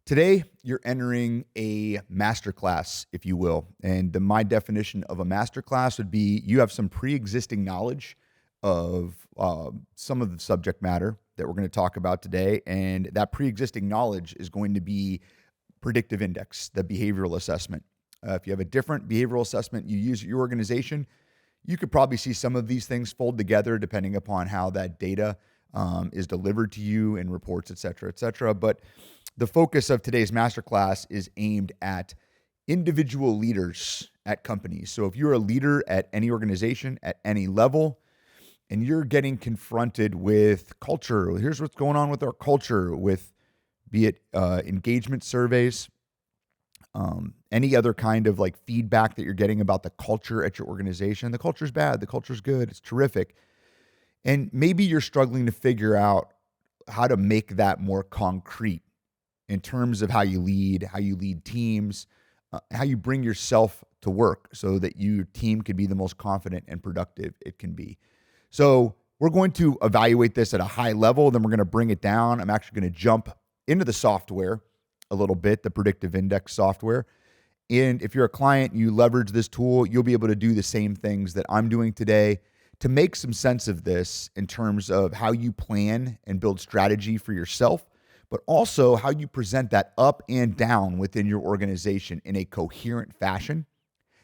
Today, you're entering a masterclass, if you will. And my definition of a masterclass would be you have some pre-existing knowledge of some of the subject matter that we're going to talk about today. And that pre-existing knowledge is going to be Predictive Index, the behavioral assessment. If you have a different behavioral assessment you use at your organization, you could probably see some of these things fold together depending upon how that data is delivered to you in reports, et cetera, et cetera. But the focus of today's masterclass is aimed at individual leaders at companies. So if you're a leader at any organization, at any level, and you're getting confronted with culture, here's what's going on with our culture, with be it engagement surveys, any other kind of like feedback that you're getting about the culture at your organization. The culture's bad, the culture's good, it's terrific. And maybe you're struggling to figure out how to make that more concrete in terms of how you lead teams, how you bring yourself to work so that your team can be the most confident and productive it can be. So we're going to evaluate this at a high level, then we're going to bring it down. I'm actually going to jump into the software a little bit, the Predictive Index software. And if you're a client and you leverage this tool, you'll be able to do the same things that I'm doing today to make some sense of this in terms of how you plan and build strategy for yourself, but also how you present that up and down within your organization in a coherent fashion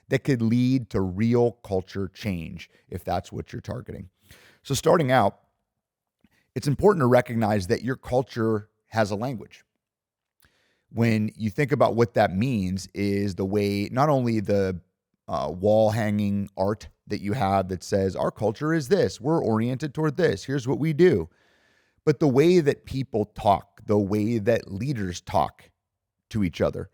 that could lead to real culture change if that's what you're targeting. So starting out, it's important to recognize that your culture has a language. When you think about what that means is the way, not only the wall hanging art that you have that says, our culture is this, we're oriented toward this, here's what we do. But the way that people talk, the way that leaders talk to each other,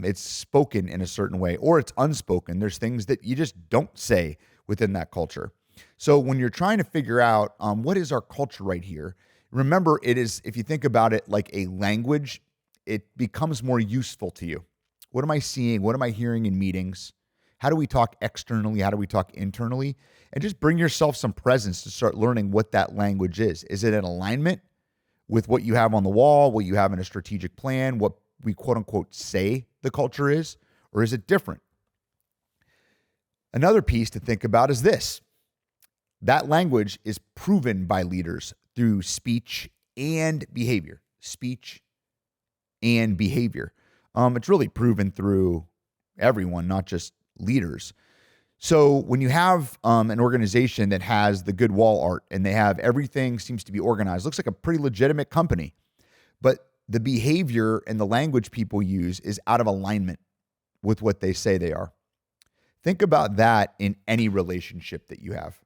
it's spoken in a certain way or it's unspoken. There's things that you just don't say within that culture. So when you're trying to figure out what is our culture right here, remember it is, if you think about it like a language, it becomes more useful to you. What am I seeing? What am I hearing in meetings? How do we talk externally? How do we talk internally? And just bring yourself some presence to start learning what that language is. Is it in alignment with what you have on the wall, what you have in a strategic plan, what we quote unquote say the culture is, or is it different? Another piece to think about is this. That language is proven by leaders through speech and behavior. Speech and behavior. It's really proven through everyone, not just leaders. So when you have an organization that has the good wall art and they have everything seems to be organized, looks like a pretty legitimate company, but the behavior and the language people use is out of alignment with what they say they are. Think about that in any relationship that you have.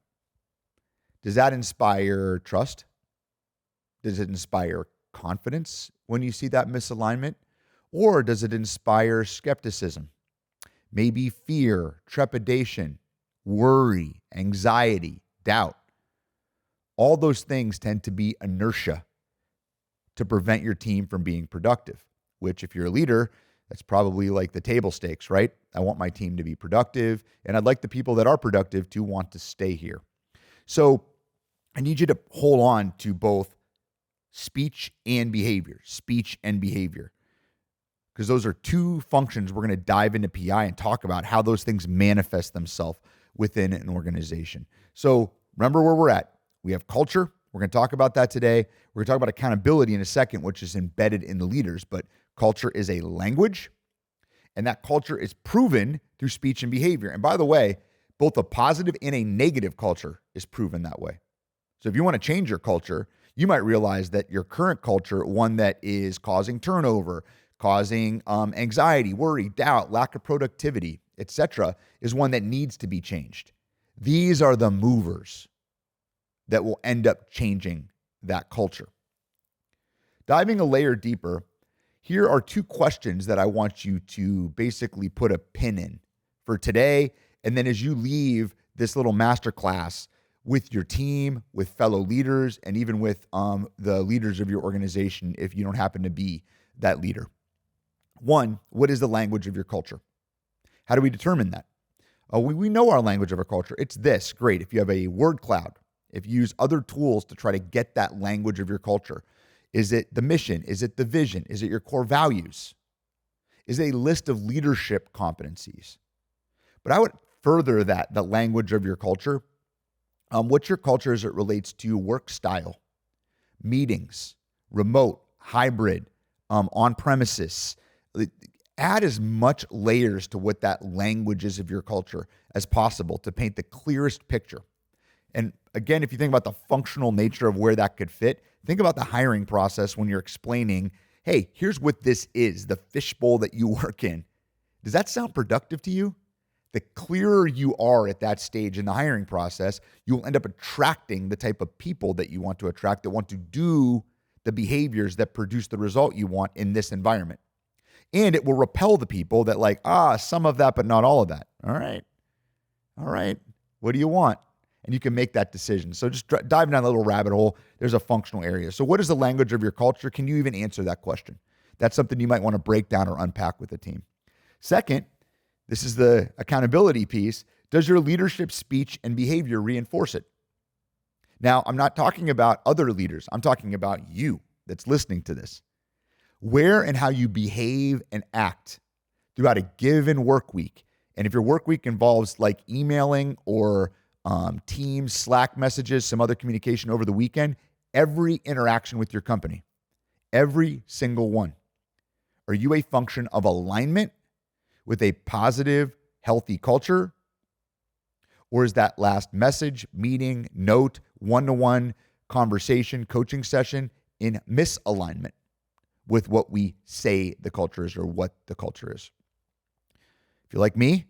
Does that inspire trust? Does it inspire confidence when you see that misalignment? Or does it inspire skepticism? Maybe fear, trepidation, worry, anxiety, doubt. All those things tend to be inertia to prevent your team from being productive, which if you're a leader, that's probably like the table stakes, right? I want my team to be productive, and I'd like the people that are productive to want to stay here. So I need you to hold on to both speech and behavior, because those are two functions we're going to dive into PI and talk about how those things manifest themselves within an organization. So remember where we're at. We have culture. We're going to talk about that today. We're going to talk about accountability in a second, which is embedded in the leaders, but culture is a language, and that culture is proven through speech and behavior. And by the way, both a positive and a negative culture is proven that way. So if you want to change your culture, you might realize that your current culture, one that is causing turnover, causing anxiety, worry, doubt, lack of productivity, etc., is one that needs to be changed. These are the movers that will end up changing that culture. Diving a layer deeper, here are two questions that I want you to basically put a pin in for today, and then as you leave this little masterclass with your team, with fellow leaders, and even with the leaders of your organization if you don't happen to be that leader. One, what is the language of your culture? How do we determine that? We know our language of our culture. It's this. Great. If you have a word cloud, if you use other tools to try to get that language of your culture, Is it the mission? Is it the vision? Is it your core values? Is it a list of leadership competencies? But I would further that, the language of your culture. What's your culture as it relates to work style, meetings, remote, hybrid, on premises? Add as much layers to what that language is of your culture as possible to paint the clearest picture. And again, if you think about the functional nature of where that could fit, think about the hiring process when you're explaining, hey, here's what this is, the fishbowl that you work in. Does that sound productive to you? The clearer you are at that stage in the hiring process, you'll end up attracting the type of people that you want to attract, that want to do the behaviors that produce the result you want in this environment. And it will repel the people that like, some of that, but not all of that. All right. What do you want? And you can make that decision. So just dive down a little rabbit hole. There's a functional area. So what is the language of your culture? Can you even answer that question? That's something you might want to break down or unpack with the team. Second, this is the accountability piece. Does your leadership speech and behavior reinforce it? Now, I'm not talking about other leaders. I'm talking about you that's listening to this. Where and how you behave and act throughout a given work week. And if your work week involves like emailing or Teams, Slack messages, some other communication over the weekend, every interaction with your company, every single one. Are you a function of alignment with a positive, healthy culture? Or is that last message, meeting, note, one-to-one conversation, coaching session in misalignment with what we say the culture is or what the culture is? If you're like me,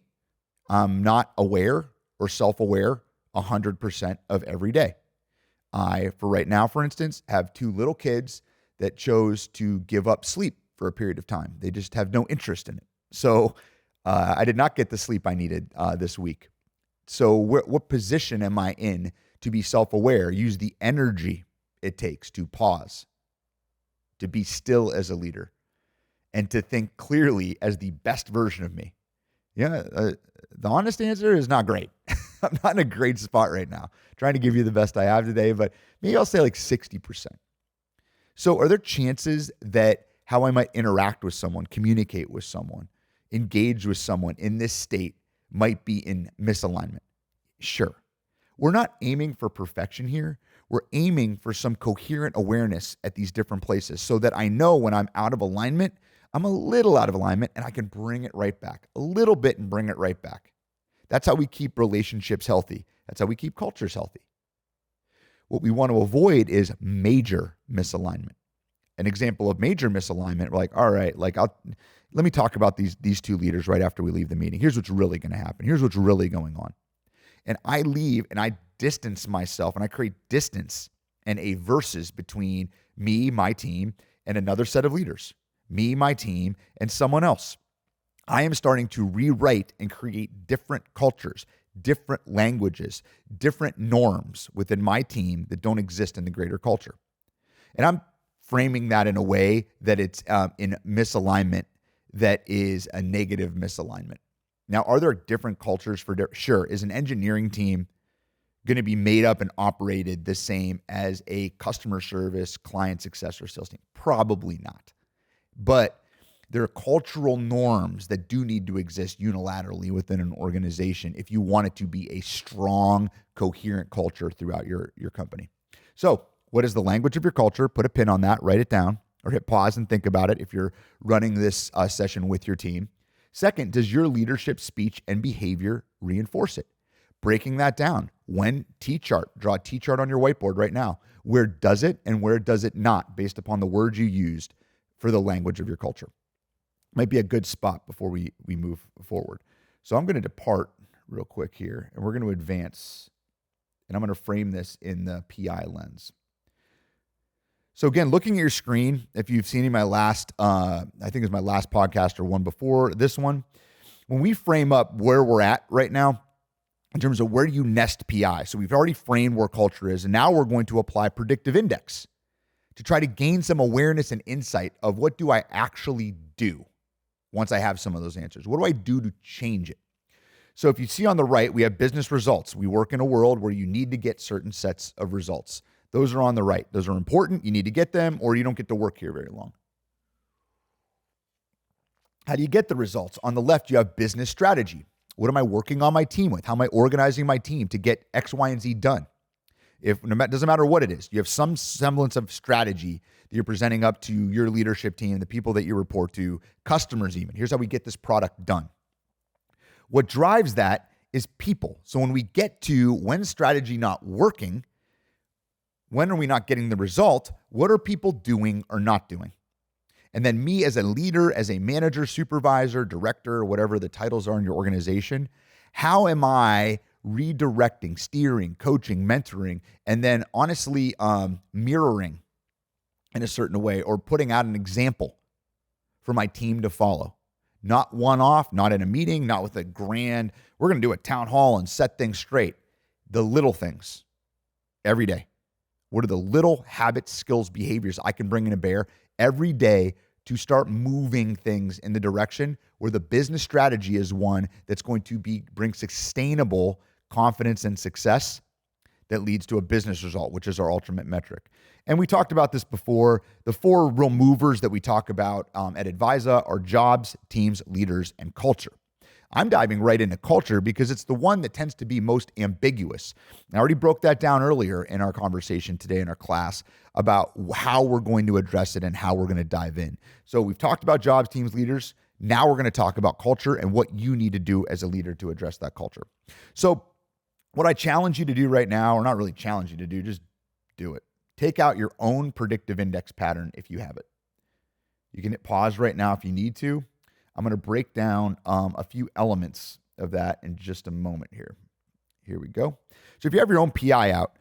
I'm not aware or self-aware 100% of every day. I, for right now, for instance, have 2 little kids that chose to give up sleep for a period of time. They just have no interest in it. So I did not get the sleep I needed this week. So what position am I in to be self-aware? Use the energy it takes to pause, to be still as a leader, and to think clearly as the best version of me. Yeah, the honest answer is not great. I'm not in a great spot right now. Trying to give you the best I have today, but maybe I'll say like 60%. So are there chances that how I might interact with someone, communicate with someone, engage with someone in this state might be in misalignment? Sure. We're not aiming for perfection here. We're aiming for some coherent awareness at these different places so that I know when I'm out of alignment, I'm a little out of alignment and I can bring it right back a little bit and bring it right back. That's how we keep relationships healthy. That's how we keep cultures healthy. What we want to avoid is major misalignment. An example of major misalignment, we're like, all right, let me talk about these 2 leaders right after we leave the meeting. Here's what's really going to happen. Here's what's really going on. And I leave and I distance myself and I create distance and a versus between me, my team, and another set of leaders. Me, my team, and someone else. I am starting to rewrite and create different cultures, different languages, different norms within my team that don't exist in the greater culture. And I'm framing that in a way that it's in misalignment that is a negative misalignment. Now, are there different cultures for sure? Is an engineering team going to be made up and operated the same as a customer service, client success, or sales team? Probably not. But there are cultural norms that do need to exist unilaterally within an organization if you want it to be a strong, coherent culture throughout your company. So what is the language of your culture? Put a pin on that, write it down, or hit pause and think about it if you're running this session with your team. Second, does your leadership speech and behavior reinforce it? Breaking that down. When Tchart, draw a Tchart on your whiteboard right now. Where does it and where does it not, based upon the words you used for the language of your culture? Might be a good spot before we move forward. So I'm going to depart real quick here, and we're going to advance, and I'm going to frame this in the PI lens. So again, looking at your screen, if you've seen in my last, I think it's my last podcast or one before this one, when we frame up where we're at right now, in terms of where do you nest PI. So we've already framed where culture is, and now we're going to apply Predictive Index to try to gain some awareness and insight of what do I actually do once I have some of those answers. What do I do to change it? So if you see on the right, we have business results. We work in a world where you need to get certain sets of results. Those are on the right. Those are important. You need to get them or you don't get to work here very long. How do you get the results? On the left, you have business strategy. What am I working on my team with? How am I organizing my team to get X, Y, and Z done? Doesn't matter what it is, you have some semblance of strategy that you're presenting up to your leadership team, the people that you report to, customers even. Here's how we get this product done. What drives that is people. So when we get to when strategy not working, when are we not getting the result? What are people doing or not doing? And then me as a leader, as a manager, supervisor, director, whatever the titles are in your organization, how am I redirecting, steering, coaching, mentoring, and then honestly mirroring in a certain way or putting out an example for my team to follow? Not one-off, not in a meeting, not with a grand, we're going to do a town hall and set things straight. The little things every day. What are the little habits, skills, behaviors I can bring into bear every day to start moving things in the direction where the business strategy is one that's going to bring sustainable confidence and success that leads to a business result, which is our ultimate metric. And we talked about this before. The 4 real movers that we talk about at Advisa are jobs, teams, leaders, and culture. I'm diving right into culture because it's the one that tends to be most ambiguous. I already broke that down earlier in our conversation today in our class about how we're going to address it and how we're going to dive in. So we've talked about jobs, teams, leaders. Now we're going to talk about culture and what you need to do as a leader to address that culture. So what I challenge you to do right now, or not really challenge you to do, just do it. Take out your own predictive index pattern if you have it. You can hit pause right now if you need to. I'm going to break down a few elements of that in just a moment here. Here we go. So if you have your own PI out,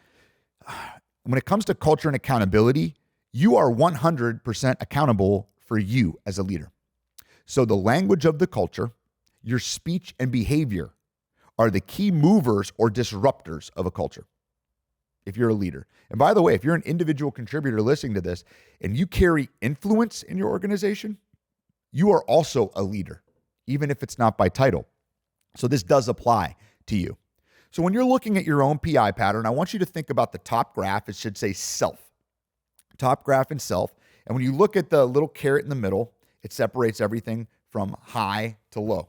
when it comes to culture and accountability, you are 100% accountable for you as a leader. So the language of the culture, your speech and behavior are the key movers or disruptors of a culture if you're a leader. And by the way, if you're an individual contributor listening to this and you carry influence in your organization, you are also a leader, even if it's not by title. So this does apply to you. So when you're looking at your own PI pattern, I want you to think about the top graph. It should say self. Top graph and self. And when you look at the little caret in the middle, it separates everything from high to low.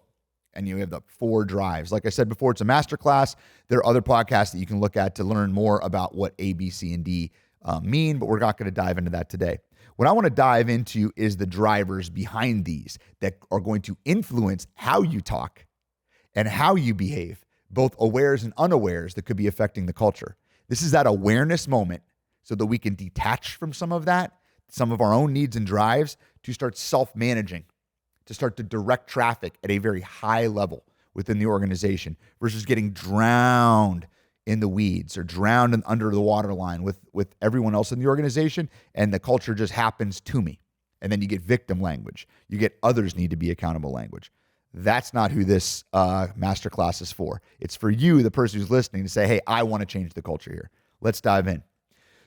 And you have the 4 drives. Like I said before, it's a masterclass. There are other podcasts that you can look at to learn more about what A, B, C, and D mean, but we're not going to dive into that today. What I want to dive into is the drivers behind these that are going to influence how you talk and how you behave, both awares and unawares that could be affecting the culture. This is that awareness moment so that we can detach from some of that, some of our own needs and drives to start self-managing, to start to direct traffic at a very high level within the organization versus getting drowned in the weeds or drowned under the waterline with everyone else in the organization, and the culture just happens to me. And then you get victim language. You get others need to be accountable language. That's not who this masterclass is for. It's for you, the person who's listening, to say, hey, I want to change the culture here. Let's dive in.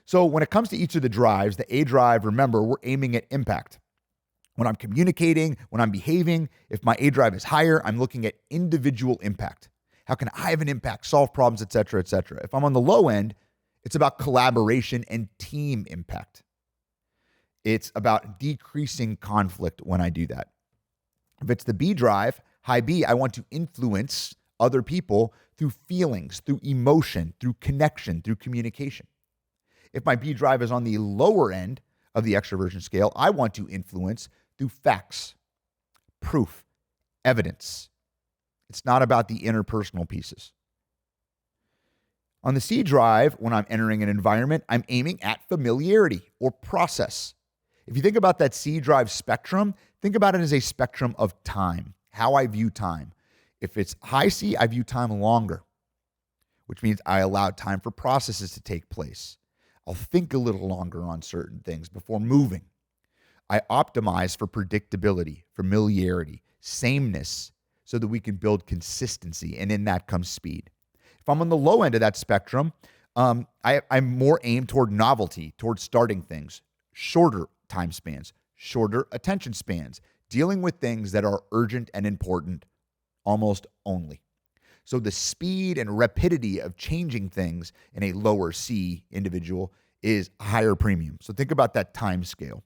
So when it comes to each of the drives, the A drive, remember, we're aiming at impact. When I'm communicating, when I'm behaving, if my A drive is higher, I'm looking at individual impact. How can I have an impact, solve problems, et cetera, et cetera? If I'm on the low end, it's about collaboration and team impact. It's about decreasing conflict when I do that. If it's the B drive, high B, I want to influence other people through feelings, through emotion, through connection, through communication. If my B drive is on the lower end of the extroversion scale, I want to influence through facts, proof, evidence. It's not about the interpersonal pieces. On the C drive, when I'm entering an environment, I'm aiming at familiarity or process. If you think about that C drive spectrum, think about it as a spectrum of time, how I view time. If it's high C, I view time longer, which means I allow time for processes to take place. I'll think a little longer on certain things before moving. I optimize for predictability, familiarity, sameness, so that we can build consistency, and in that comes speed. If I'm on the low end of that spectrum, I'm more aimed toward novelty, toward starting things, shorter time spans, shorter attention spans, dealing with things that are urgent and important almost only. So the speed and rapidity of changing things in a lower C individual is a higher premium. So think about that time scale.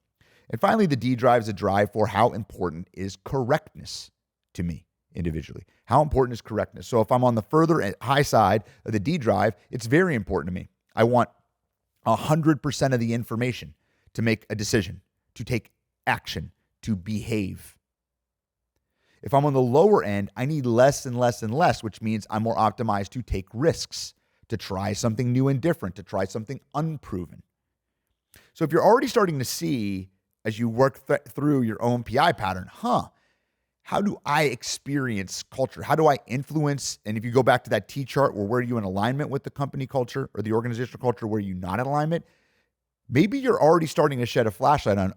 And finally, the D drive is a drive for how important is correctness to me individually. How important is correctness? So if I'm on the further high side of the D drive, it's very important to me. I want 100% of the information to make a decision, to take action, to behave. If I'm on the lower end, I need less and less and less, which means I'm more optimized to take risks, to try something new and different, to try something unproven. So if you're already starting to see, as you work through your own PI pattern, how do I experience culture? How do I influence? And if you go back to that Tchart, where are you in alignment with the company culture or the organizational culture? Where are you not in alignment? Maybe you're already starting to shed a flashlight on,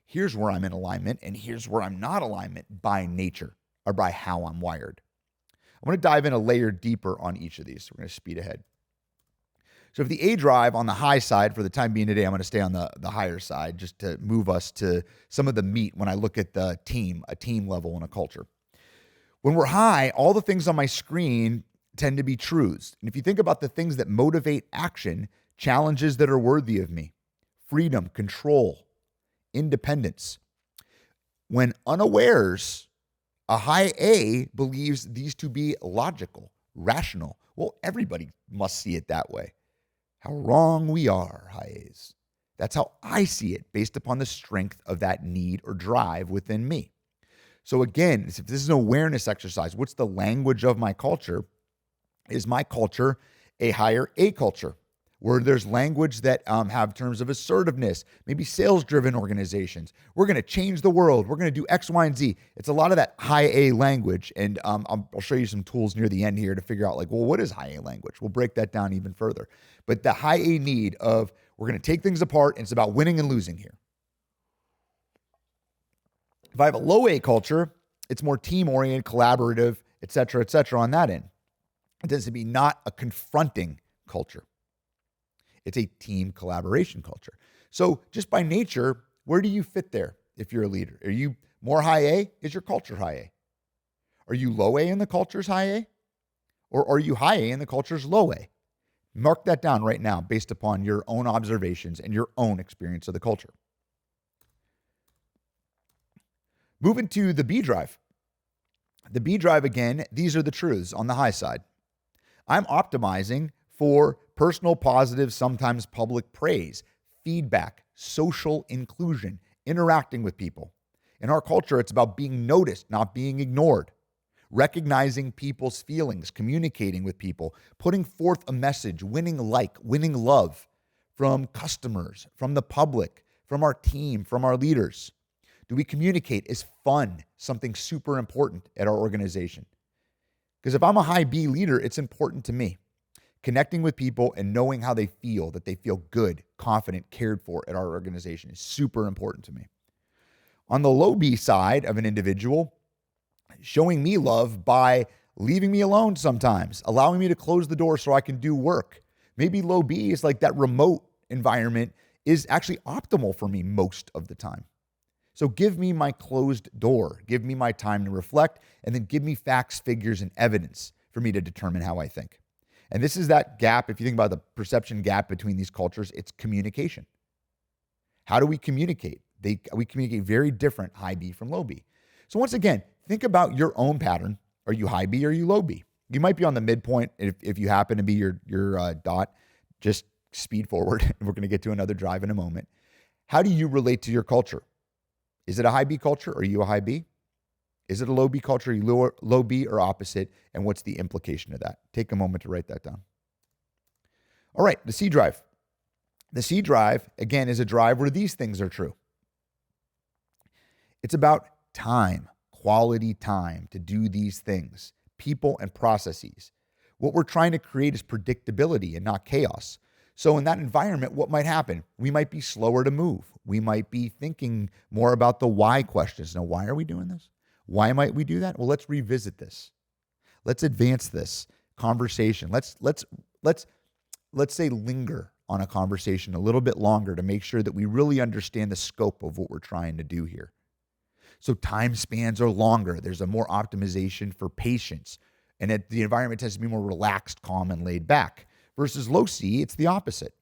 here's where I'm in alignment and here's where I'm not alignment by nature or by how I'm wired. I want to dive in a layer deeper on each of these. We're going to speed ahead. So if the A drive on the high side, for the time being today, I'm going to stay on the higher side just to move us to some of the meat when I look at the team, a team level and a culture. When we're high, all the things on my screen tend to be truths. And if you think about the things that motivate action, challenges that are worthy of me, freedom, control, independence. When unawares, a high A believes these to be logical, rational. Well, everybody must see it that way. How wrong we are, high A's. That's how I see it based upon the strength of that need or drive within me. So again, if this is an awareness exercise, what's the language of my culture? Is my culture a higher A culture? Where there's language that have terms of assertiveness, maybe sales-driven organizations. We're going to change the world. We're going to do X, Y, and Z. It's a lot of that high A language. And I'll show you some tools near the end here to figure out what is high A language? We'll break that down even further. But the high A need of we're going to take things apart and it's about winning and losing here. If I have a low A culture, it's more team-oriented, collaborative, et cetera, on that end. It tends to be not a confronting culture. It's a team collaboration culture. So just by nature, where do you fit there if you're a leader? Are you more high A? Is your culture high A? Are you low A and the culture's high A? Or are you high A and the culture's low A? Mark that down right now based upon your own observations and your own experience of the culture. Moving to the B drive. The B drive, again, these are the truths on the high side. I'm optimizing for personal positive, sometimes public praise, feedback, social inclusion, interacting with people. In our culture, it's about being noticed, not being ignored. Recognizing people's feelings, communicating with people, putting forth a message, winning love from customers, from the public, from our team, from our leaders. Do we communicate? Is fun something super important at our organization? Because if I'm a high B leader, it's important to me. Connecting with people and knowing how they feel, that they feel good, confident, cared for at our organization is super important to me. On the low B side of an individual, showing me love by leaving me alone sometimes, allowing me to close the door so I can do work. Maybe low B is like that remote environment is actually optimal for me most of the time. So give me my closed door, give me my time to reflect, and then give me facts, figures, and evidence for me to determine how I think. And this is that gap. If you think about the perception gap between these cultures, it's communication. How do we communicate? We communicate very different, high B from low B. So once again, think about your own pattern. Are you high B or are you low B? You might be on the midpoint if you happen to be your dot. Just speed forward. We're going to get to another drive in a moment. How do you relate to your culture? Is it a high B culture? Are you a high B? Is it a low B culture? Are you low B or opposite? And what's the implication of that? Take a moment to write that down. All right, the C drive. The C drive, again, is a drive where these things are true. It's about time, quality time to do these things, people and processes. What we're trying to create is predictability and not chaos. So in that environment, what might happen? We might be slower to move. We might be thinking more about the why questions. Now, why are we doing this? Why might we do that? Well, let's revisit this. Let's advance this conversation. Let's say linger on a conversation a little bit longer to make sure that we really understand the scope of what we're trying to do here. So time spans are longer. There's a more optimization for patience. And the environment tends to be more relaxed, calm, and laid back. Versus low C, it's the opposite.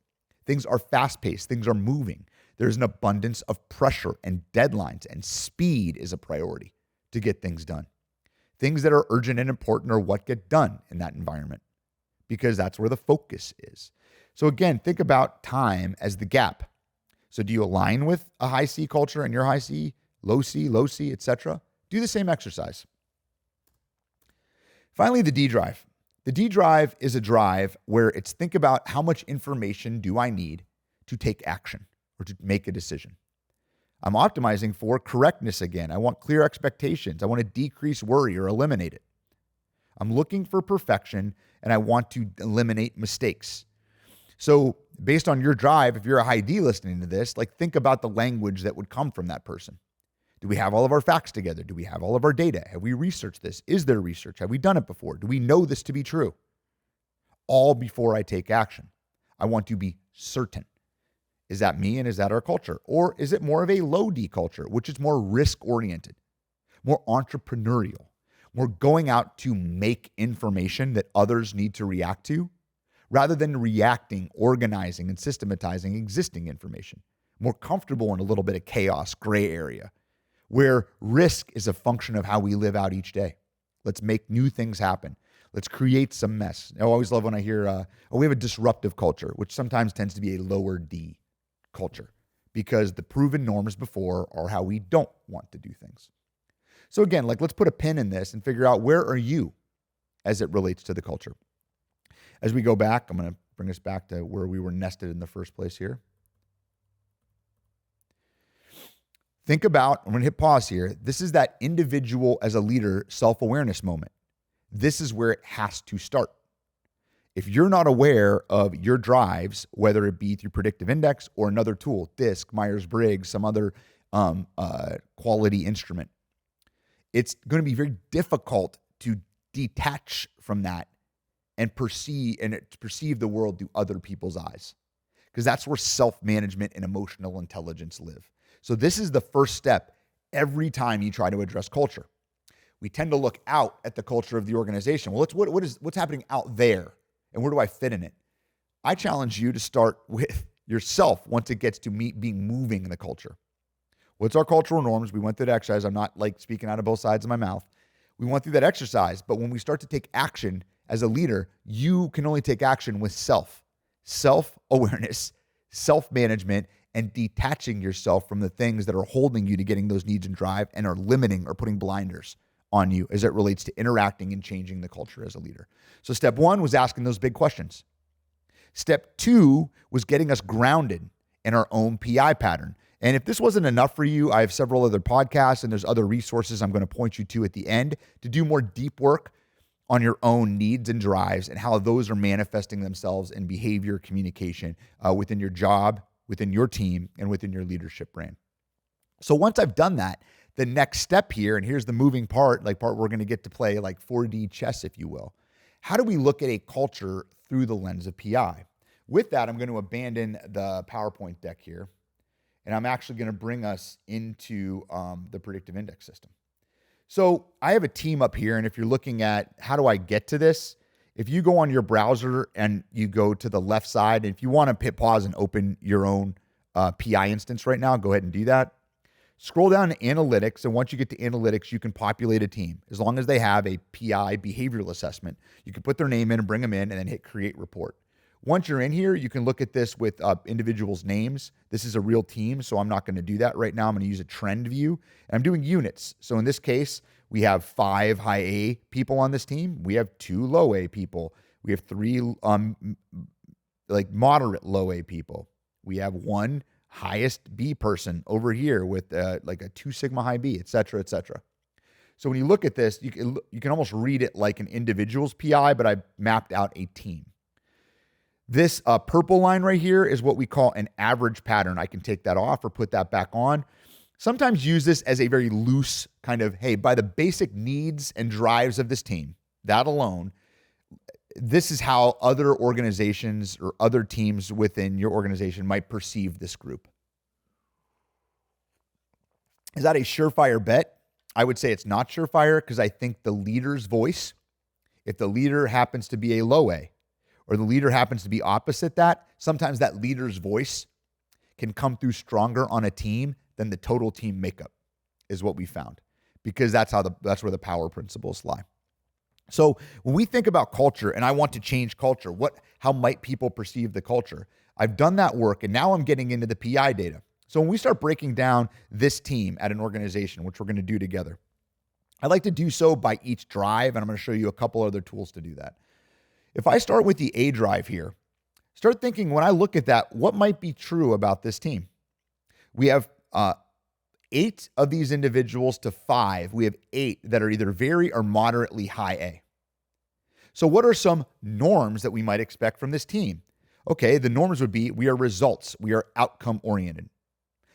Things are fast-paced. Things are moving. There's an abundance of pressure and deadlines, and speed is a priority to get things done. Things that are urgent and important are what get done in that environment because that's where the focus is. So again, think about time as the gap. So do you align with a high C culture and your high C, low C, etc.? Do the same exercise. Finally, the D drive. The D drive is a drive where it's think about how much information do I need to take action or to make a decision. I'm optimizing for correctness again. I want clear expectations. I want to decrease worry or eliminate it. I'm looking for perfection and I want to eliminate mistakes. So based on your drive, if you're a high D listening to this, like think about the language that would come from that person. Do we have all of our facts together? Do we have all of our data? Have we researched this? Is there research? Have we done it before? Do we know this to be true? All before I take action. I want to be certain. Is that me and is that our culture? Or is it more of a low D culture, which is more risk-oriented, more entrepreneurial, more going out to make information that others need to react to, rather than reacting, organizing, and systematizing existing information, more comfortable in a little bit of chaos, gray area, where risk is a function of how we live out each day. Let's make new things happen. Let's create some mess. I always love when I hear, we have a disruptive culture, which sometimes tends to be a lower D culture because the proven norms before are how we don't want to do things. So again, let's put a pin in this and figure out where are you as it relates to the culture. As we go back, I'm going to bring us back to where we were nested in the first place here. Think about, I'm going to hit pause here. This is that individual as a leader self-awareness moment. This is where it has to start. If you're not aware of your drives, whether it be through Predictive Index or another tool, DISC, Myers-Briggs, some other quality instrument, it's going to be very difficult to detach from that and perceive the world through other people's eyes, because that's where self-management and emotional intelligence live. So this is the first step every time you try to address culture. We tend to look out at the culture of the organization. Well, what's happening out there, and where do I fit in it? I challenge you to start with yourself once it gets to being moving in the culture. What's our cultural norms? We went through the exercise. I'm not speaking out of both sides of my mouth. We went through that exercise, but when we start to take action as a leader, you can only take action with self-awareness, self-management, and detaching yourself from the things that are holding you to getting those needs and drive and are limiting or putting blinders on you as it relates to interacting and changing the culture as a leader. So step one was asking those big questions. Step two was getting us grounded in our own PI pattern. And if this wasn't enough for you, I have several other podcasts and there's other resources I'm going to point you to at the end to do more deep work on your own needs and drives and how those are manifesting themselves in behavior, communication within your job, within your team, and within your leadership brand. So once I've done that, the next step here, and here's the moving part we're going to get to play 4D chess, if you will. How do we look at a culture through the lens of PI? With that, I'm going to abandon the PowerPoint deck here, and I'm actually going to bring us into the predictive index system. So I have a team up here, and if you're looking at how do I get to this, if you go on your browser and you go to the left side, and if you want to hit pause and open your own PI instance right now, go ahead and do that. Scroll down to analytics, and once you get to analytics, you can populate a team. As long as they have a PI behavioral assessment, you can put their name in and bring them in and then hit create report. Once you're in here, you can look at this with individuals' names. This is a real team, so I'm not going to do that right now. I'm going to use a trend view, and I'm doing units. So in this case, we have 5 high A people on this team. We have 2 low A people. We have 3 moderate low A people. We have 1 highest B person over here with a 2 sigma high B, et cetera, et cetera. So when you look at this, you can almost read it like an individual's PI, but I mapped out a team. This purple line right here is what we call an average pattern. I can take that off or put that back on. Sometimes use this as a very loose kind of, hey, by the basic needs and drives of this team, that alone, this is how other organizations or other teams within your organization might perceive this group. Is that a surefire bet? I would say it's not surefire because I think the leader's voice, if the leader happens to be a low A, or the leader happens to be opposite that, sometimes that leader's voice can come through stronger on a team than the total team makeup, is what we found, because that's where the power principles lie. So when we think about culture and I want to change culture, how might people perceive the culture? I've done that work and now I'm getting into the PI data. So when we start breaking down this team at an organization, which we're going to do together, I like to do so by each drive, and I'm going to show you a couple other tools to do that. If I start with the A drive here, start thinking, when I look at that, what might be true about this team? We have 8 of these individuals to 5. We have 8 that are either very or moderately high A. So what are some norms that we might expect from this team? Okay, the norms would be we are results. We are outcome oriented.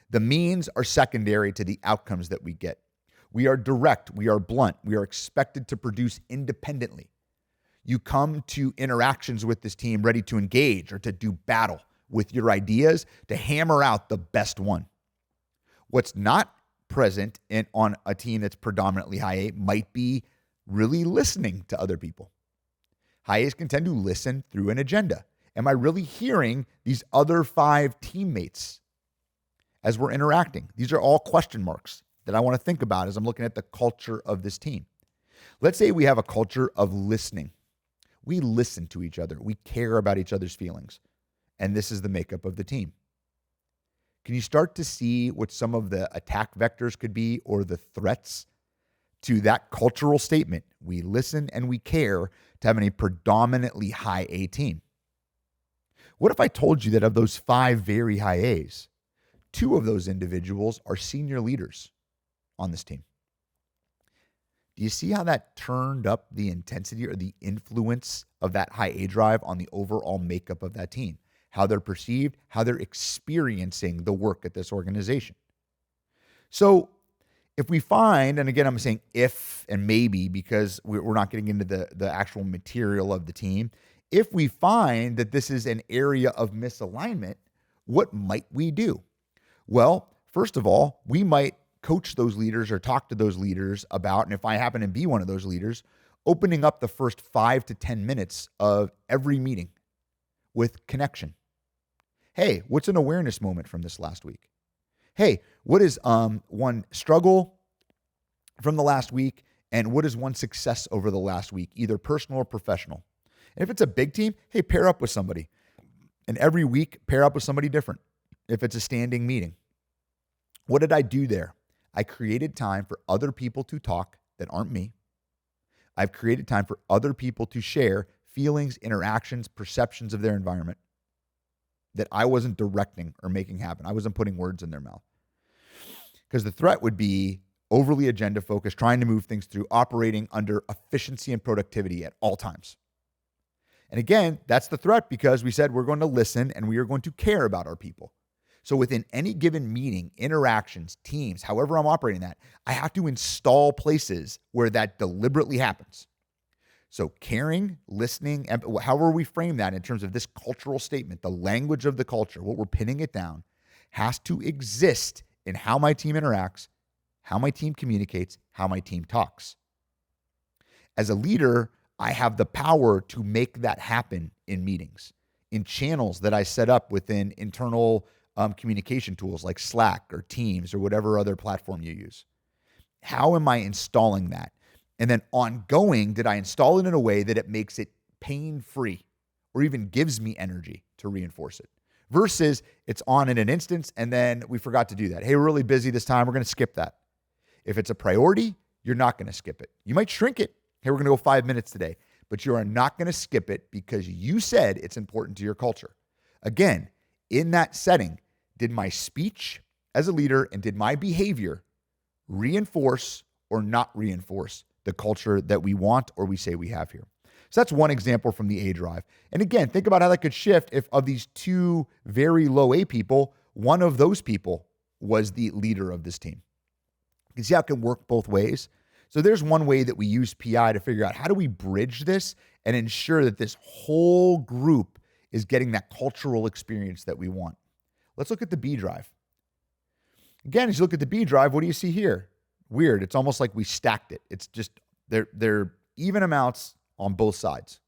The means are secondary to the outcomes that we get. We are direct. We are blunt. We are expected to produce independently. You come to interactions with this team ready to engage or to do battle with your ideas to hammer out the best one. What's not present on a team that's predominantly high A might be really listening to other people. High A's can tend to listen through an agenda. Am I really hearing these other 5 teammates as we're interacting? These are all question marks that I want to think about as I'm looking at the culture of this team. Let's say we have a culture of listening. We listen to each other. We care about each other's feelings. And this is the makeup of the team. Can you start to see what some of the attack vectors could be, or the threats to that cultural statement? We listen and we care to having a predominantly high A team. What if I told you that of those 5 very high A's, 2 of those individuals are senior leaders on this team? Do you see how that turned up the intensity or the influence of that high A drive on the overall makeup of that team? How they're perceived, how they're experiencing the work at this organization. So if we find, and again, I'm saying if and maybe because we're not getting into the actual material of the team, if we find that this is an area of misalignment, what might we do? Well, first of all, we might coach those leaders or talk to those leaders about, and if I happen to be one of those leaders, opening up the first 5 to 10 minutes of every meeting with connection. Hey, what's an awareness moment from this last week? Hey, what is one struggle from the last week, and what is one success over the last week, either personal or professional? And if it's a big team, hey, pair up with somebody. And every week, pair up with somebody different if it's a standing meeting. What did I do there? I created time for other people to talk that aren't me. I've created time for other people to share feelings, interactions, perceptions of their environment that I wasn't directing or making happen. I wasn't putting words in their mouth. Because the threat would be overly agenda focused, trying to move things through, operating under efficiency and productivity at all times. And again, that's the threat, because we said we're going to listen and we are going to care about our people. So within any given meeting, interactions, teams, however I'm operating that, I have to install places where that deliberately happens. So caring, listening, however we frame that in terms of this cultural statement, the language of the culture, what we're pinning it down, has to exist in how my team interacts, how my team communicates, how my team talks. As a leader, I have the power to make that happen in meetings, in channels that I set up within internal communication tools like Slack or Teams or whatever other platform you use. How am I installing that? And then ongoing, did I install it in a way that it makes it pain-free or even gives me energy to reinforce it? Versus it's on in an instance and then we forgot to do that. Hey, we're really busy this time. We're going to skip that. If it's a priority, you're not going to skip it. You might shrink it. Hey, we're going to go 5 minutes today, but you are not going to skip it because you said it's important to your culture. Again, in that setting, did my speech as a leader and did my behavior reinforce or not reinforce the culture that we want or we say we have here? So that's one example from the A drive. And again, think about how that could shift if of these 2 very low A people, one of those people was the leader of this team. You can see how it can work both ways. So there's one way that we use PI to figure out how do we bridge this and ensure that this whole group is getting that cultural experience that we want. Let's look at the B drive. Again, as you look at the B drive, what do you see here? Weird. It's almost like we stacked it. It's just they're even amounts on both sides.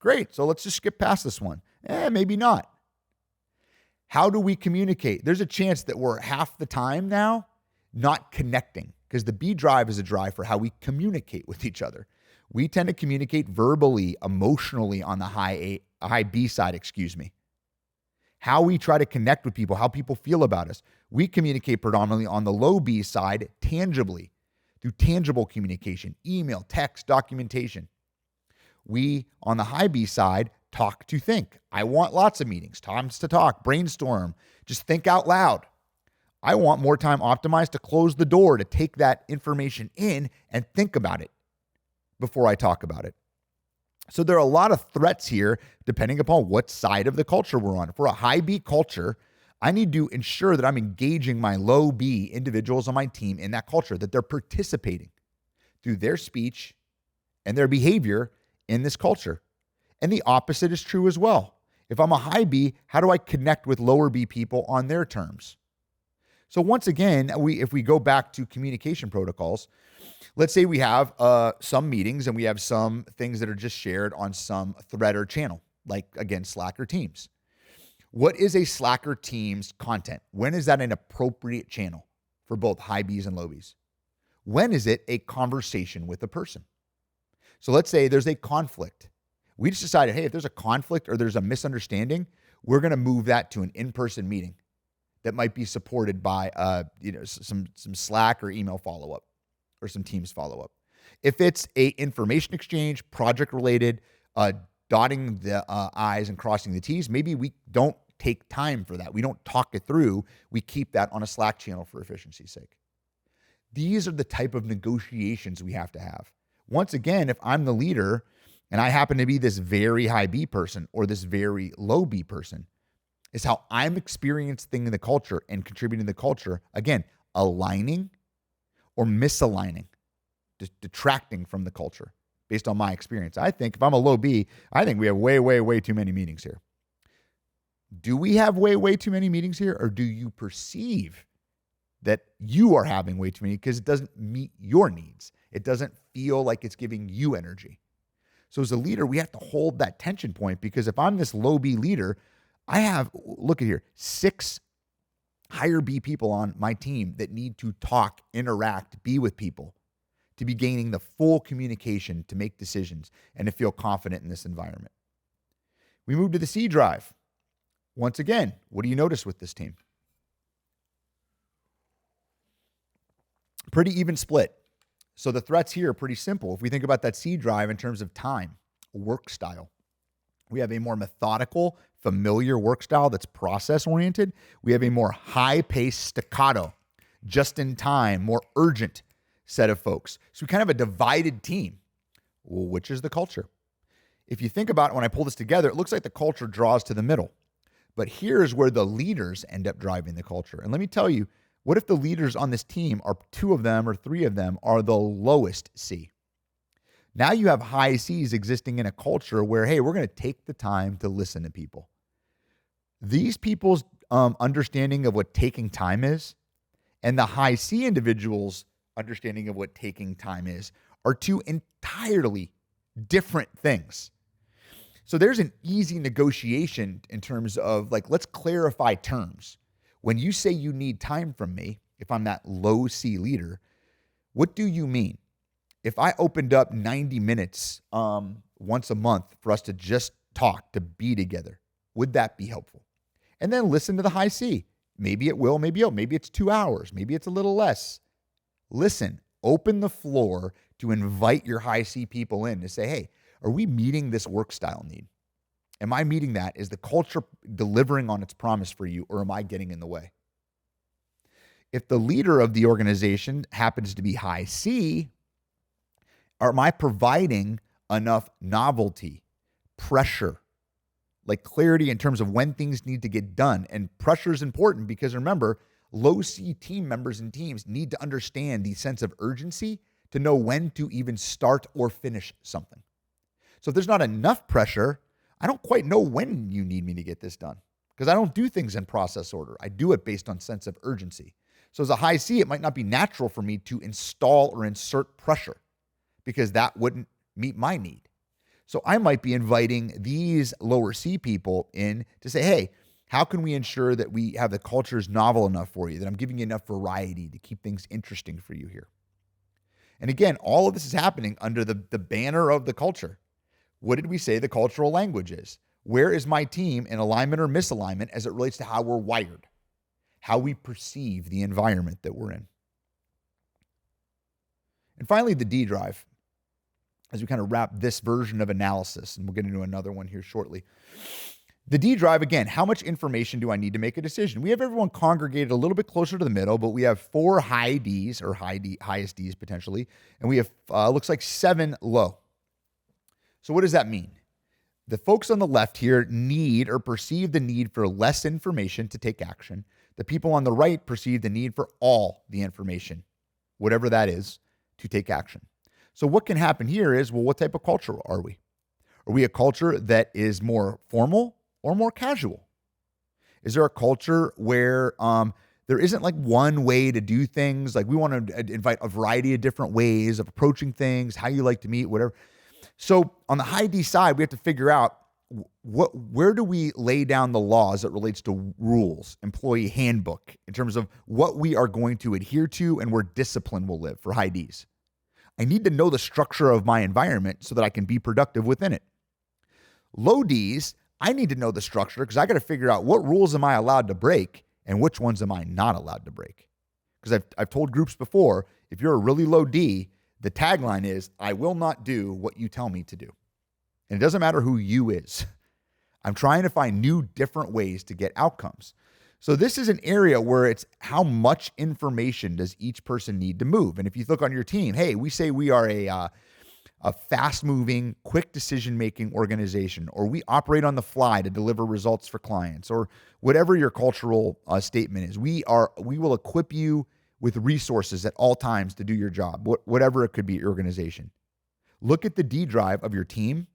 Great. So let's just skip past this one. Maybe not. How do we communicate? There's a chance that we're half the time now not connecting, because the B drive is a drive for how we communicate with each other. We tend to communicate verbally, emotionally on the high B side, How we try to connect with people, how people feel about us. We communicate predominantly on the low B side, tangibly, through tangible communication, email, text, documentation. We, on the high B side, talk to think. I want lots of meetings, times to talk, brainstorm, just think out loud. I want more time optimized to close the door, to take that information in and think about it before I talk about it. So there are a lot of threats here, depending upon what side of the culture we're on. If we're a high B culture, I need to ensure that I'm engaging my low B individuals on my team in that culture, that they're participating through their speech and their behavior in this culture. And the opposite is true as well. If I'm a high B, how do I connect with lower B people on their terms? So once again, if we go back to communication protocols, let's say we have some meetings and we have some things that are just shared on some thread or channel, like, again, Slack or Teams. What is a Slack or Teams content? When is that an appropriate channel for both high Bs and low Bs? When is it a conversation with a person? So let's say there's a conflict. We just decided, hey, if there's a conflict or there's a misunderstanding, we're going to move that to an in-person meeting that might be supported by some Slack or email follow-up or some Teams follow-up. If it's a information exchange, project-related, dotting the I's and crossing the T's, maybe we don't take time for that. We don't talk it through. We keep that on a Slack channel for efficiency's sake. These are the type of negotiations we have to have. Once again, if I'm the leader and I happen to be this very high B person or this very low B person, is how I'm experiencing the culture and contributing to the culture, again, aligning or misaligning, detracting from the culture based on my experience. I think if I'm a low B, I think we have way, way, way too many meetings here. Do we have way, way too many meetings here, or do you perceive that you are having way too many because it doesn't meet your needs? It doesn't feel like it's giving you energy. So as a leader, we have to hold that tension point, because if I'm this low B leader, I have, look at here, 6 higher B people on my team that need to talk, interact, be with people to be gaining the full communication to make decisions and to feel confident in this environment. We move to the C drive. Once again, what do you notice with this team? Pretty even split. So the threats here are pretty simple. If we think about that C drive in terms of time, work style, we have a more methodical, familiar work style that's process-oriented. We have a more high-paced, staccato, just-in-time, more urgent set of folks. So we kind of have a divided team. Well, which is the culture? If you think about it, when I pull this together, it looks like the culture draws to the middle. But here's where the leaders end up driving the culture. And let me tell you, what if the leaders on this team, are 2 of them or 3 of them, are the lowest C? Now you have high C's existing in a culture where, hey, we're going to take the time to listen to people. These people's understanding of what taking time is and the high C individuals' understanding of what taking time is are 2 entirely different things. So there's an easy negotiation in terms of, like, let's clarify terms. When you say you need time from me, if I'm that low C leader, what do you mean? If I opened up 90 minutes once a month for us to just talk, to be together, would that be helpful? And then listen to the high C. Maybe it will, maybe it won't. Maybe it's 2 hours. Maybe it's a little less. Listen, open the floor to invite your high C people in to say, hey, are we meeting this work style need? Am I meeting that? Is the culture delivering on its promise for you, or am I getting in the way? If the leader of the organization happens to be high C, am I providing enough novelty, pressure, like clarity in terms of when things need to get done? And pressure is important because, remember, low C team members and teams need to understand the sense of urgency to know when to even start or finish something. So if there's not enough pressure, I don't quite know when you need me to get this done, because I don't do things in process order. I do it based on sense of urgency. So as a high C, it might not be natural for me to install or insert pressure, because that wouldn't meet my need. So I might be inviting these lower C people in to say, hey, how can we ensure that we have the culture is novel enough for you, that I'm giving you enough variety to keep things interesting for you here? And again, all of this is happening under the banner of the culture. What did we say the cultural language is? Where is my team in alignment or misalignment as it relates to how we're wired, how we perceive the environment that we're in? And finally, the D drive, as we kind of wrap this version of analysis, and we'll get into another one here shortly. The D drive, again, how much information do I need to make a decision? We have everyone congregated a little bit closer to the middle, but we have 4 high Ds, or highest Ds potentially, and we have, looks like 7 low. So what does that mean? The folks on the left here need or perceive the need for less information to take action. The people on the right perceive the need for all the information, whatever that is, to take action. So what can happen here is, well, what type of culture are we? Are we a culture that is more formal or more casual? Is there a culture where there isn't like one way to do things? Like we want to invite a variety of different ways of approaching things, how you like to meet, whatever. So on the high D side, we have to figure out where do we lay down the law as it relates to rules, employee handbook, in terms of what we are going to adhere to and where discipline will live for high Ds. I need to know the structure of my environment so that I can be productive within it. Low Ds, I need to know the structure because I got to figure out what rules am I allowed to break and which ones am I not allowed to break. Because I've told groups before, if you're a really low D, the tagline is, I will not do what you tell me to do. And it doesn't matter who you is. I'm trying to find new, different ways to get outcomes. So this is an area where it's how much information does each person need to move? And if you look on your team, hey, we say we are a fast-moving, quick decision-making organization, or we operate on the fly to deliver results for clients, or whatever your cultural statement is. We will equip you with resources at all times to do your job, whatever it could be at your organization. Look at the D drive of your team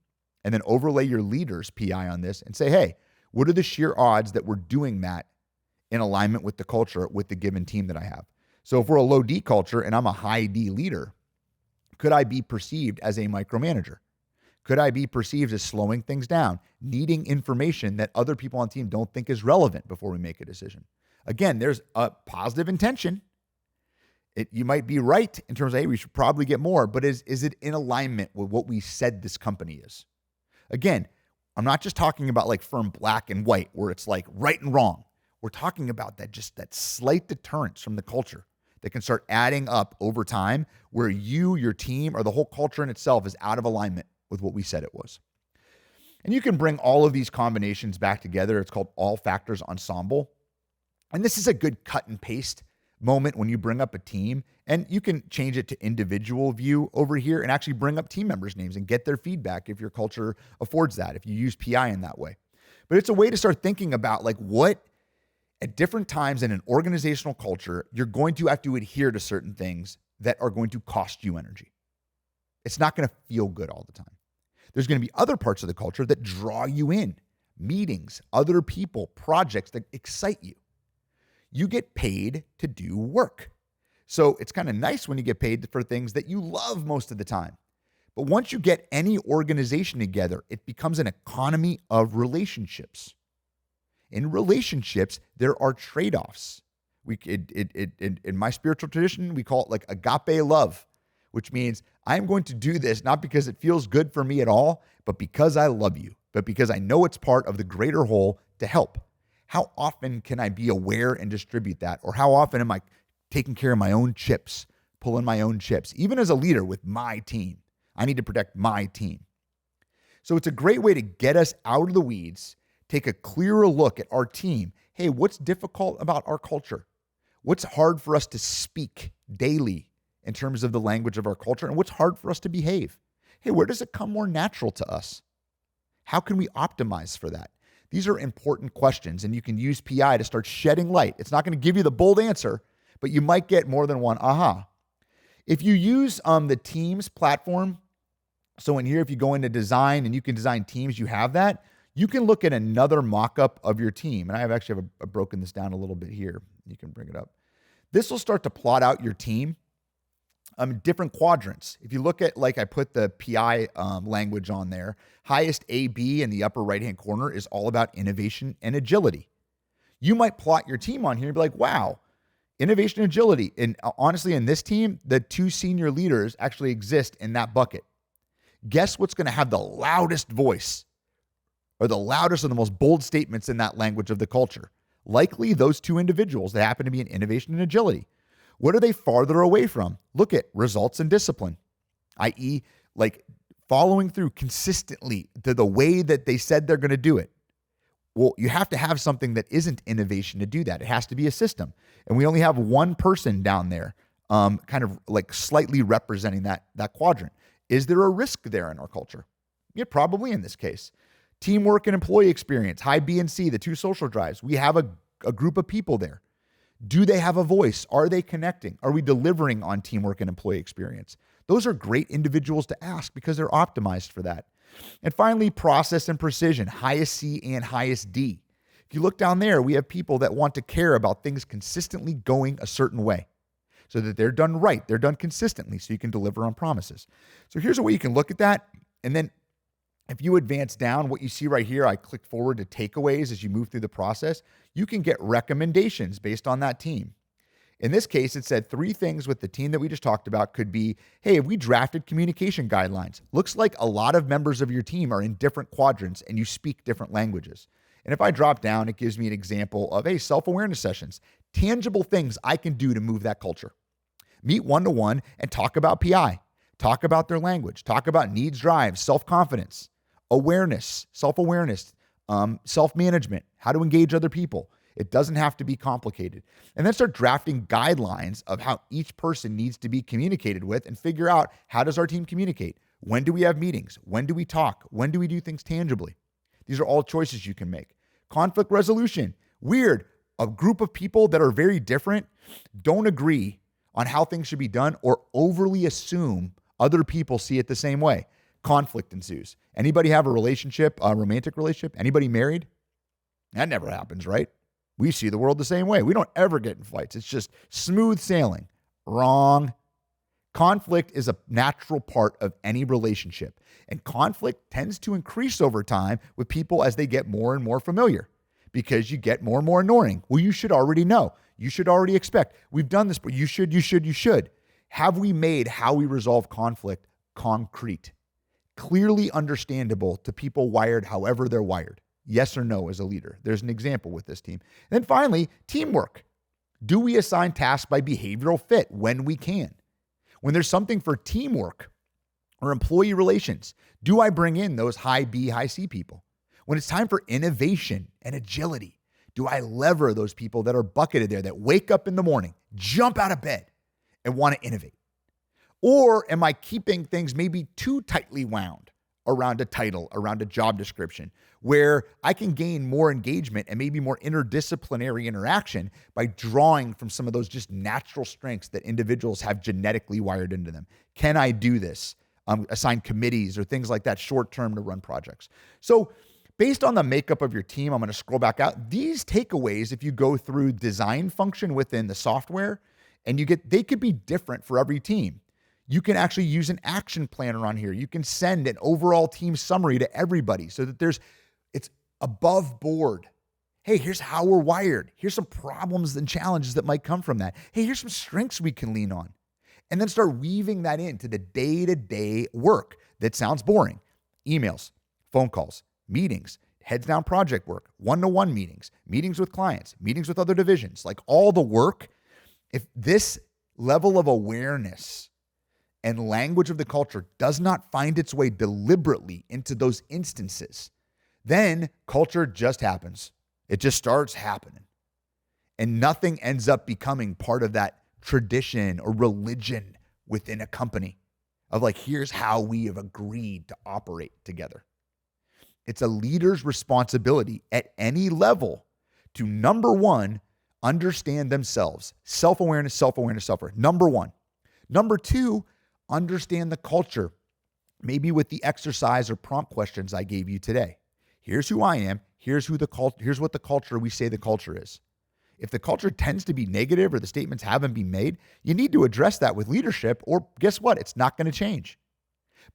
and then overlay your leader's PI on this and say, hey, what are the sheer odds that we're doing that in alignment with the culture, with the given team that I have? So if we're a low D culture and I'm a high D leader, could I be perceived as a micromanager? Could I be perceived as slowing things down, needing information that other people on the team don't think is relevant before we make a decision? Again, there's a positive intention. You might be right in terms of, hey, we should probably get more, but is it in alignment with what we said this company is? Again, I'm not just talking about like firm black and white where it's like right and wrong. We're talking about that slight deterrence from the culture that can start adding up over time where you, your team, or the whole culture in itself is out of alignment with what we said it was. And you can bring all of these combinations back together. It's called all Factors Ensemble. And this is a good cut and paste moment when you bring up a team, and you can change it to individual view over here and actually bring up team members' names and get their feedback if your culture affords that, if you use PI in that way. But it's a way to start thinking about like what at different times in an organizational culture, you're going to have to adhere to certain things that are going to cost you energy. It's not going to feel good all the time. There's going to be other parts of the culture that draw you in, meetings, other people, projects that excite you. You get paid to do work. So it's kind of nice when you get paid for things that you love most of the time. But once you get any organization together, it becomes an economy of relationships. In relationships, there are trade-offs. In my spiritual tradition, we call it like Agape Love, which means I'm going to do this not because it feels good for me at all, but because I love you, but because I know it's part of the greater whole to help. How often can I be aware and distribute that? Or how often am I taking care of my own chips, pulling my own chips? Even as a leader with my team, I need to protect my team. So it's a great way to get us out of the weeds, take a clearer look at our team. Hey, what's difficult about our culture? What's hard for us to speak daily in terms of the language of our culture? And what's hard for us to behave? Hey, where does it come more natural to us? How can we optimize for that? These are important questions, and you can use PI to start shedding light. It's not going to give you the bold answer, but you might get more than one aha. If you use the Teams platform, so in here, if you go into design and you can design teams, you have that. You can look at another mock-up of your team. And I have actually broken this down a little bit here. You can bring it up. This will start to plot out your team different quadrants. If you look at, like I put the PI language on there, highest AB in the upper right-hand corner is all about innovation and agility. You might plot your team on here and be like, wow, innovation and agility. And honestly, in this team, the 2 senior leaders actually exist in that bucket. Guess what's going to have the loudest voice or the loudest or the most bold statements in that language of the culture? Likely those 2 individuals that happen to be in innovation and agility. What are they farther away from? Look at results and discipline, i.e., like following through consistently to the way that they said they're going to do it. Well, you have to have something that isn't innovation to do that. It has to be a system. And we only have one person down there kind of like slightly representing that quadrant. Is there a risk there in our culture? Yeah, probably in this case. Teamwork and employee experience, high B and C, the 2 social drives. We have a group of people there. Do they have a voice? Are they connecting? Are we delivering on teamwork and employee experience? Those are great individuals to ask because they're optimized for that. And finally, process and precision, highest C and highest D. If you look down there, we have people that want to care about things consistently going a certain way so that they're done right, they're done consistently so you can deliver on promises. So here's a way you can look at that. And then if you advance down, what you see right here, I click forward to takeaways as you move through the process. You can get recommendations based on that team. In this case, it said 3 things with the team that we just talked about could be, hey, have we drafted communication guidelines? Looks like a lot of members of your team are in different quadrants and you speak different languages. And if I drop down, it gives me an example of, hey, self-awareness sessions, tangible things I can do to move that culture. Meet one-to-one and talk about PI, talk about their language, talk about needs, drives, self-confidence, awareness, self-awareness, self-management, how to engage other people. It doesn't have to be complicated. And then start drafting guidelines of how each person needs to be communicated with and figure out, how does our team communicate? When do we have meetings? When do we talk? When do we do things tangibly? These are all choices you can make. Conflict resolution. Weird. A group of people that are very different don't agree on how things should be done or overly assume other people see it the same way. Conflict ensues. Anybody have a relationship, a romantic relationship? Anybody married? That never happens, right? We see the world the same way. We don't ever get in fights. It's just smooth sailing. Wrong. Conflict is a natural part of any relationship, and conflict tends to increase over time with people as they get more and more familiar because you get more and more annoying. Well, you should already know. You should already expect. We've done this, but you should. Have we made how we resolve conflict concrete, clearly understandable to people wired however they're wired? Yes or no as a leader? There's an example with this team. And then finally, teamwork. Do we assign tasks by behavioral fit when we can? When there's something for teamwork or employee relations, do I bring in those high B, high C people? When it's time for innovation and agility, do I lever those people that are bucketed there, that wake up in the morning, jump out of bed, and want to innovate? Or am I keeping things maybe too tightly wound around a title, around a job description, where I can gain more engagement and maybe more interdisciplinary interaction by drawing from some of those just natural strengths that individuals have genetically wired into them? Can I do this? Assign committees or things like that short term to run projects. So based on the makeup of your team, I'm going to scroll back out. These takeaways, if you go through design function within the software, and they could be different for every team. You can actually use an action planner on here. You can send an overall team summary to everybody so that it's above board. Hey, here's how we're wired. Here's some problems and challenges that might come from that. Hey, here's some strengths we can lean on. And then start weaving that into the day-to-day work that sounds boring. Emails, phone calls, meetings, heads down project work, one-to-one meetings, meetings with clients, meetings with other divisions, like all the work. If this level of awareness and language of the culture does not find its way deliberately into those instances, then culture just happens. It just starts happening. And nothing ends up becoming part of that tradition or religion within a company of like, here's how we have agreed to operate together. It's a leader's responsibility at any level to, number one, understand themselves. Self-awareness, self-awareness, self-awareness. Number one. Number two, understand the culture, maybe with the exercise or prompt questions I gave you today. Here's who I am. Here's what the culture we say the culture is. If the culture tends to be negative or the statements haven't been made, you need to address that with leadership, or guess what? It's not going to change.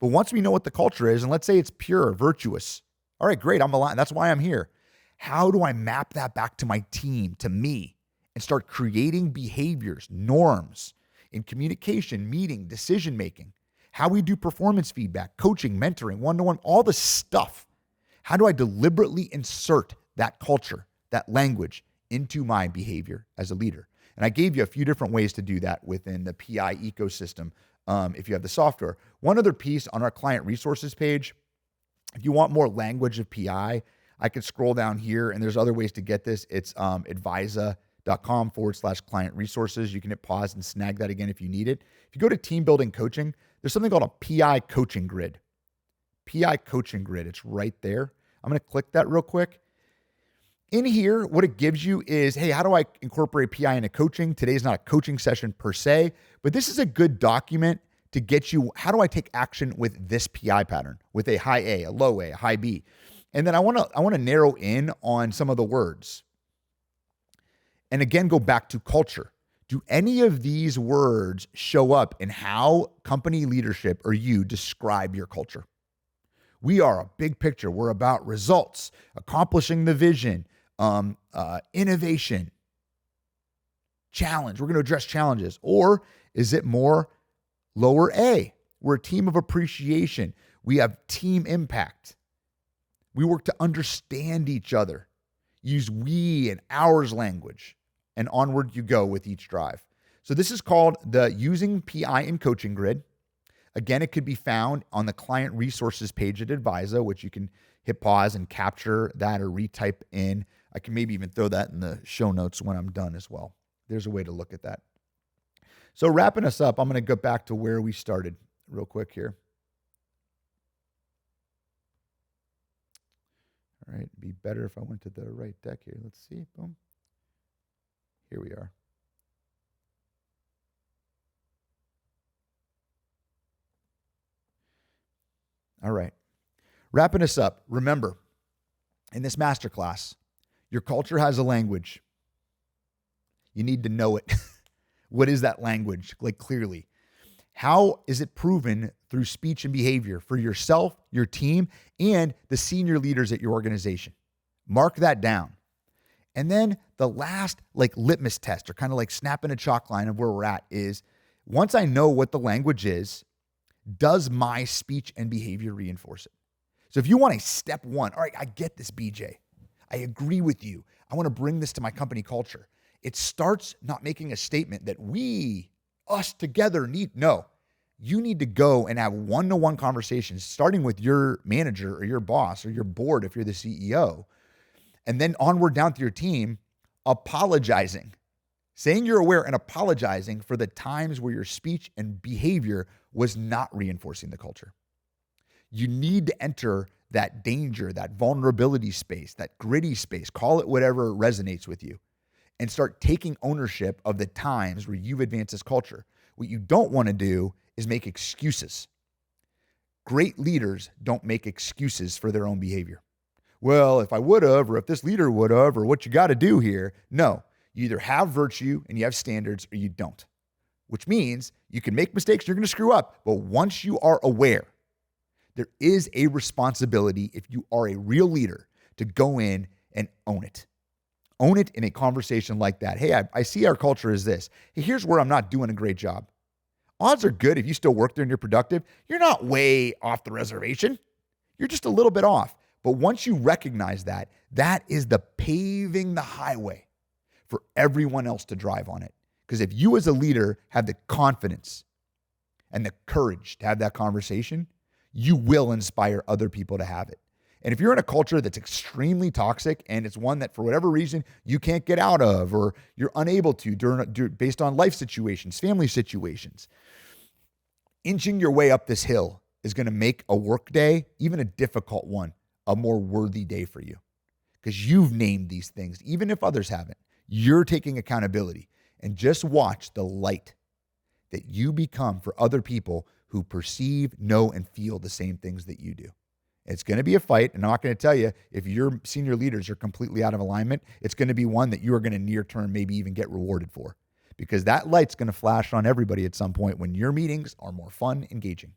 But once we know what the culture is, and let's say it's pure, virtuous, all right, great, I'm aligned. That's why I'm here. How do I map that back to my team, to me, and start creating behaviors, norms in communication, meeting, decision-making, how we do performance feedback, coaching, mentoring, one-to-one, all the stuff. How do I deliberately insert that culture, that language into my behavior as a leader? And I gave you a few different ways to do that within the PI ecosystem if you have the software. One other piece on our client resources page, if you want more language of PI, I could scroll down here and there's other ways to get this. It's advisa.com/client resources. You can hit pause and snag that again if you need it. If you go to team building coaching, there's something called a PI coaching grid. PI coaching grid, it's right there. I'm going to click that real quick. In here, what it gives you is, hey, how do I incorporate PI into coaching? Today's not a coaching session per se, but this is a good document to get you, how do I take action with this PI pattern, with a high A, a low A, a high B? And then I want to narrow in on some of the words. And again, go back to culture. Do any of these words show up in how company leadership or you describe your culture? We are a big picture. We're about results, accomplishing the vision, innovation, challenge. We're going to address challenges. Or is it more lower A? We're a team of appreciation. We have team impact. We work to understand each other. Use we and ours language. And onward you go with each drive. So this is called the Using PI in Coaching Grid. Again, it could be found on the client resources page at Advisa, which you can hit pause and capture that or retype in. I can maybe even throw that in the show notes when I'm done as well. There's a way to look at that. So wrapping us up, I'm going to go back to where we started real quick here. All right, it'd be better if I went to the right deck here. Let's see. Boom. Here we are. All right. Wrapping us up. Remember, in this masterclass, your culture has a language. You need to know it. What is that language? Like clearly. How is it proven through speech and behavior for yourself, your team, and the senior leaders at your organization? Mark that down. And then the last litmus test, or kind of like snapping a chalk line of where we're at, is once I know what the language is, does my speech and behavior reinforce it? So if you want a step one, all right, I get this, BJ. I agree with you. I want to bring this to my company culture. It starts not making a statement that we, us together need. No, you need to go and have one-to-one conversations, starting with your manager or your boss or your board if you're the CEO, and then onward down to your team, apologizing, saying you're aware and apologizing for the times where your speech and behavior was not reinforcing the culture. You need to enter that danger, that vulnerability space, that gritty space, call it whatever resonates with you, and start taking ownership of the times where you've advanced this culture. What you don't want to do is make excuses. Great leaders don't make excuses for their own behavior. Well, if I would have, or if this leader would have, or what you got to do here. No, you either have virtue and you have standards or you don't, which means you can make mistakes, you're going to screw up. But once you are aware, there is a responsibility, if you are a real leader, to go in and own it. Own it in a conversation like that. Hey, I see our culture is this. Hey, here's where I'm not doing a great job. Odds are good if you still work there and you're productive. You're not way off the reservation. You're just a little bit off. But once you recognize that, that is the paving the highway for everyone else to drive on it. Because if you as a leader have the confidence and the courage to have that conversation, you will inspire other people to have it. And if you're in a culture that's extremely toxic and it's one that for whatever reason you can't get out of or you're unable to based on life situations, family situations, inching your way up this hill is going to make a work day, even a difficult one, a more worthy day for you. Because you've named these things, even if others haven't. You're taking accountability. And just watch the light that you become for other people who perceive, know, and feel the same things that you do. It's going to be a fight. And I'm not going to tell you if your senior leaders are completely out of alignment, it's going to be one that you are going to near term maybe even get rewarded for, because that light's going to flash on everybody at some point when your meetings are more fun, engaging.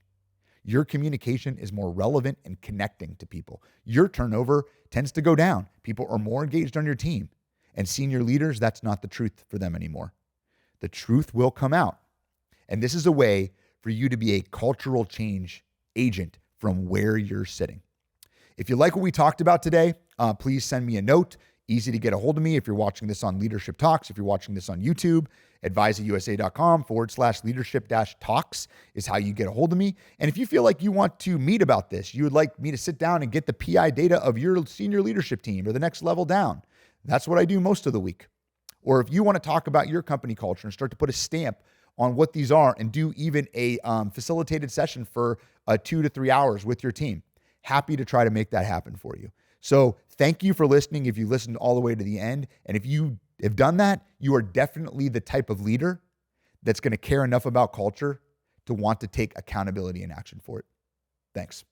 Your communication is more relevant and connecting to people. Your turnover tends to go down. People are more engaged on your team. And senior leaders, that's not the truth for them anymore. The truth will come out. And this is a way for you to be a cultural change agent from where you're sitting. If you like what we talked about today, please send me a note. Easy to get a hold of me if you're watching this on Leadership Talks. If you're watching this on YouTube, adviseusa.com/leadership-talks is how you get a hold of me. And if you feel like you want to meet about this, you would like me to sit down and get the PI data of your senior leadership team or the next level down, that's what I do most of the week. Or if you want to talk about your company culture and start to put a stamp on what these are and do even a facilitated session for 2 to 3 hours with your team, happy to try to make that happen for you. So thank you for listening if you listened all the way to the end. And if you have done that, you are definitely the type of leader that's going to care enough about culture to want to take accountability and action for it. Thanks.